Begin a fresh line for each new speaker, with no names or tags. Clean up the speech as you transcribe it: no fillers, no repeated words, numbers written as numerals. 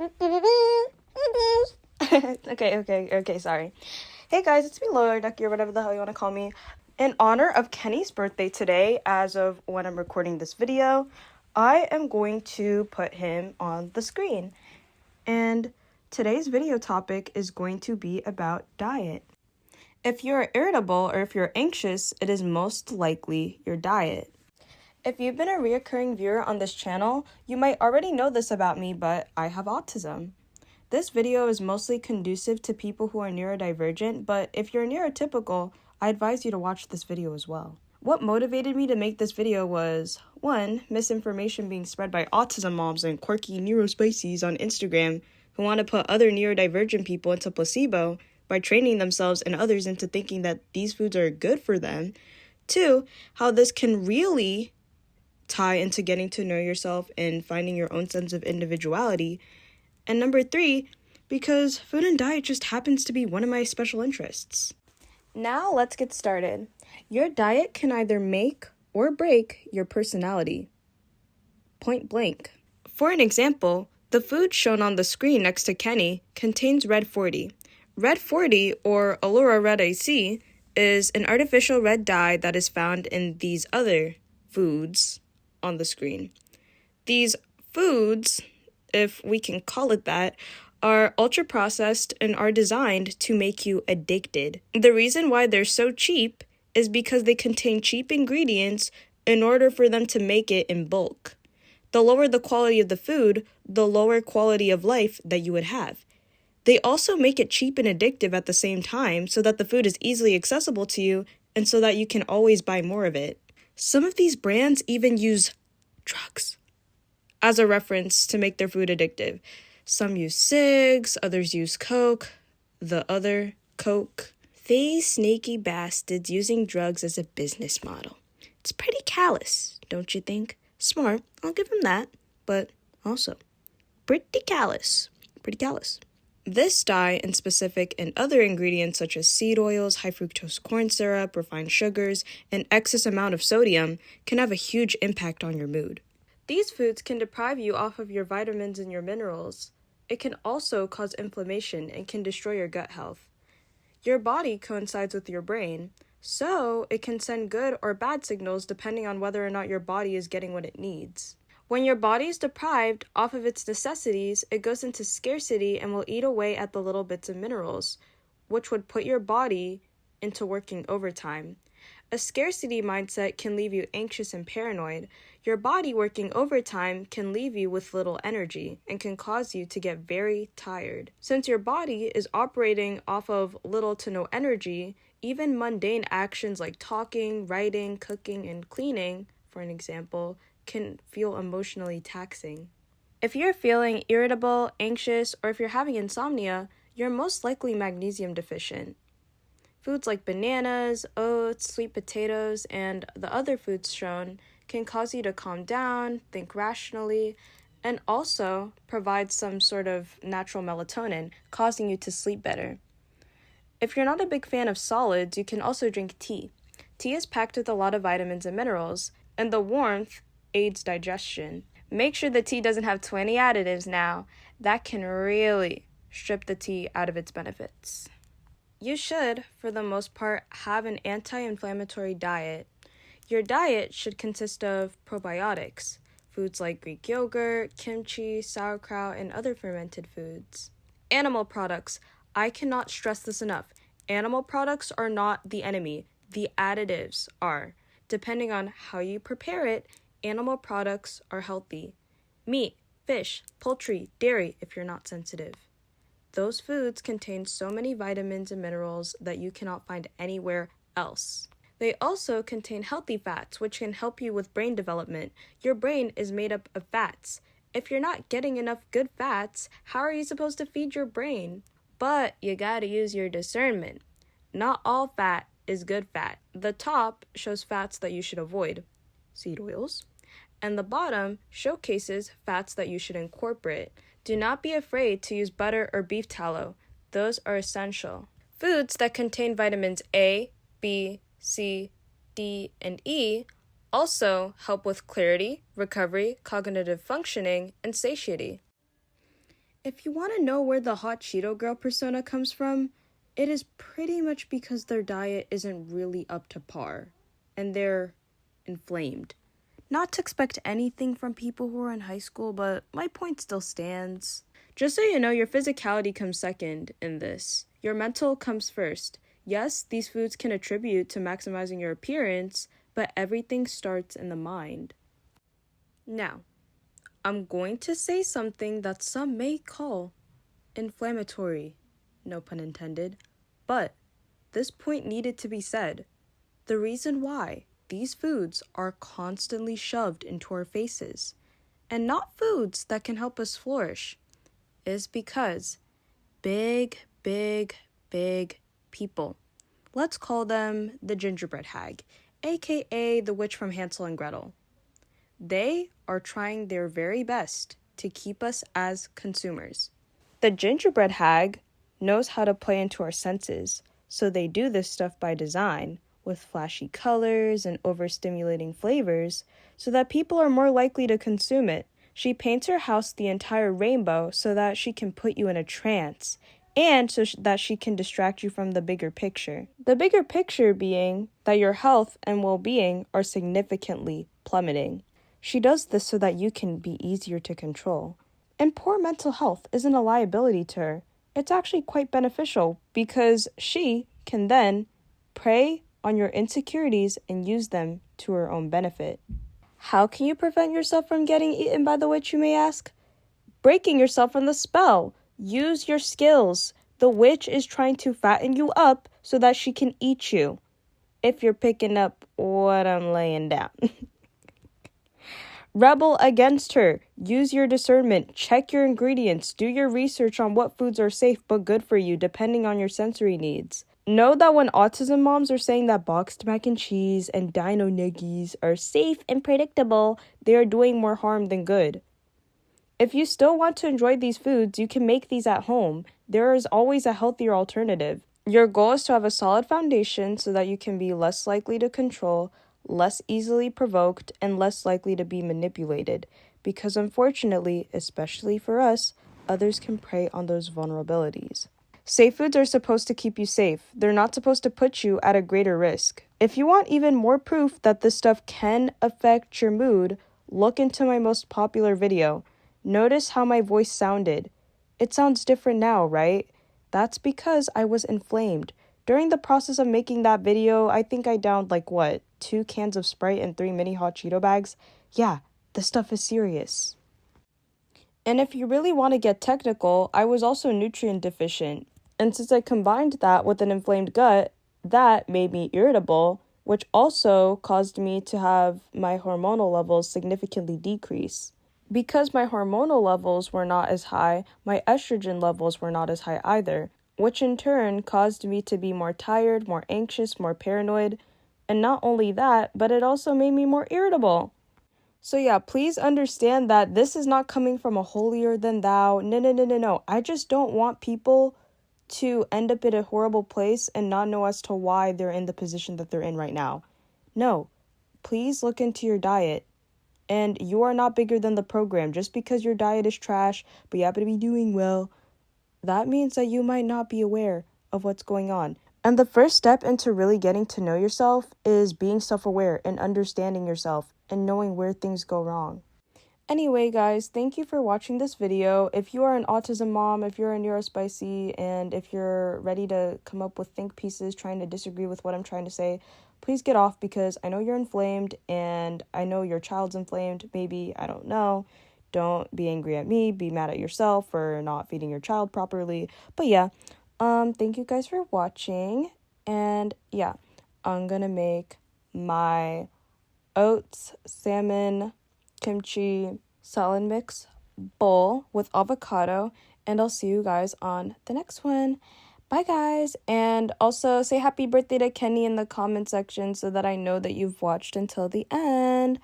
Okay, sorry. Hey guys, it's me, Lola, Ducky, or whatever the hell you want to call me. In honor of Kenny's birthday today, as of when I'm recording this video, I am going to put him on the screen. And today's video topic is going to be about diet. If you're irritable or if you're anxious, it is most likely your diet. If you've been a reoccurring viewer on this channel, you might already know this about me, but I have autism. This video is mostly conducive to people who are neurodivergent, but if you're neurotypical, I advise you to watch this video as well. What motivated me to make this video was, 1, misinformation being spread by autism moms and quirky neurospicies on Instagram who want to put other neurodivergent people into placebo by training themselves and others into thinking that these foods are good for them. 2, how this can really tie into getting to know yourself and finding your own sense of individuality. And number 3, because food and diet just happens to be one of my special interests. Now let's get started. Your diet can either make or break your personality. Point blank. For an example, the food shown on the screen next to Kenny contains Red 40. Red 40, or Allura Red AC, is an artificial red dye that is found in these other foods on the screen. These foods, if we can call it that, are ultra-processed and are designed to make you addicted. The reason why they're so cheap is because they contain cheap ingredients in order for them to make it in bulk. The lower the quality of the food, the lower quality of life that you would have. They also make it cheap and addictive at the same time so that the food is easily accessible to you and so that you can always buy more of it. Some of these brands even use drugs as a reference to make their food addictive. Some use cigs, others use coke, the other coke. These snaky bastards using drugs as a business model. It's pretty callous, don't you think? Smart, I'll give them that, but also pretty callous. This dye in specific and other ingredients such as seed oils, high fructose corn syrup, refined sugars, and excess amount of sodium can have a huge impact on your mood. These foods can deprive you off of your vitamins and your minerals. It can also cause inflammation and can destroy your gut health. Your body coincides with your brain, so it can send good or bad signals depending on whether or not your body is getting what it needs. When your body is deprived off of its necessities, it goes into scarcity and will eat away at the little bits of minerals, which would put your body into working overtime. A scarcity mindset can leave you anxious and paranoid. Your body working overtime can leave you with little energy and can cause you to get very tired. Since your body is operating off of little to no energy, even mundane actions like talking, writing, cooking, and cleaning, for an example, can feel emotionally taxing. If you're feeling irritable, anxious, or if you're having insomnia, you're most likely magnesium deficient. Foods like bananas, oats, sweet potatoes, and the other foods shown can cause you to calm down, think rationally, and also provide some sort of natural melatonin, causing you to sleep better. If you're not a big fan of solids, you can also drink tea. Tea is packed with a lot of vitamins and minerals, and the warmth aids digestion. Make sure the tea doesn't have 20 additives now. That can really strip the tea out of its benefits. You should, for the most part, have an anti-inflammatory diet. Your diet should consist of probiotics, foods like Greek yogurt, kimchi, sauerkraut, and other fermented foods. Animal products. I cannot stress this enough. Animal products are not the enemy. The additives are. Depending on how you prepare it, animal products are healthy. Meat, fish, poultry, dairy if you're not sensitive. Those foods contain so many vitamins and minerals that you cannot find anywhere else. They also contain healthy fats, which can help you with brain development. Your brain is made up of fats. If you're not getting enough good fats, how are you supposed to feed your brain? But you gotta use your discernment. Not all fat is good fat. The top shows fats that you should avoid, seed oils, and the bottom showcases fats that you should incorporate. Do not be afraid to use butter or beef tallow. Those are essential. Foods that contain vitamins A, B, C, D, and E also help with clarity, recovery, cognitive functioning, and satiety. If you want to know where the hot Cheeto girl persona comes from, it is pretty much because their diet isn't really up to par, and they're inflamed. Not to expect anything from people who are in high school, but my point still stands. Just so you know, your physicality comes second in this. Your mental comes first. Yes, these foods can attribute to maximizing your appearance, but everything starts in the mind. Now, I'm going to say something that some may call inflammatory, no pun intended, but this point needed to be said. The reason why these foods are constantly shoved into our faces, and not foods that can help us flourish, is because big people, let's call them the gingerbread hag, aka the witch from Hansel and Gretel, they are trying their very best to keep us as consumers. The gingerbread hag knows how to play into our senses, so they do this stuff by design, with flashy colors and overstimulating flavors, so that people are more likely to consume it. She paints her house the entire rainbow so that she can put you in a trance, and so that she can distract you from the bigger picture. The bigger picture being that your health and well-being are significantly plummeting. She does this so that you can be easier to control. And poor mental health isn't a liability to her. It's actually quite beneficial because she can then prey on your insecurities and use them to her own benefit. How can you prevent yourself from getting eaten by the witch, you may ask? Breaking yourself from the spell. Use your skills. The witch is trying to fatten you up so that she can eat you. If you're picking up what I'm laying down. Rebel against her. Use your discernment. Check your ingredients. Do your research on what foods are safe but good for you depending on your sensory needs. Know that when autism moms are saying that boxed mac and cheese and dino nuggies are safe and predictable, they are doing more harm than good. If you still want to enjoy these foods, you can make these at home. There is always a healthier alternative. Your goal is to have a solid foundation so that you can be less likely to control, less easily provoked, and less likely to be manipulated. Because unfortunately, especially for us, others can prey on those vulnerabilities. Safe foods are supposed to keep you safe. They're not supposed to put you at a greater risk. If you want even more proof that this stuff can affect your mood, look into my most popular video. Notice how my voice sounded. It sounds different now, right? That's because I was inflamed. During the process of making that video, I think I downed 2 cans of Sprite and 3 mini hot Cheeto bags? Yeah, this stuff is serious. And if you really want to get technical, I was also nutrient deficient. And since I combined that with an inflamed gut, that made me irritable, which also caused me to have my hormonal levels significantly decrease. Because my hormonal levels were not as high, my estrogen levels were not as high either, which in turn caused me to be more tired, more anxious, more paranoid. And not only that, but it also made me more irritable. So yeah, please understand that this is not coming from a holier than thou. No. I just don't want people to end up in a horrible place and not know as to why they're in the position that they're in right now. No, please look into your diet. And you are not bigger than the program. Just because your diet is trash, but you happen to be doing well, that means that you might not be aware of what's going on. And the first step into really getting to know yourself is being self-aware and understanding yourself and knowing where things go wrong. Anyway, guys, thank you for watching this video. If you are an autism mom, if you're a neurospicy, and if you're ready to come up with think pieces trying to disagree with what I'm trying to say, please get off because I know you're inflamed and I know your child's inflamed. Maybe, I don't know. Don't be angry at me. Be mad at yourself for not feeding your child properly. But yeah, thank you guys for watching. And yeah, I'm gonna make my oats, salmon, kimchi, salad mix bowl with avocado. And I'll see you guys on the next one. Bye, guys. And also say happy birthday to Kenny in the comment section so that I know that you've watched until the end.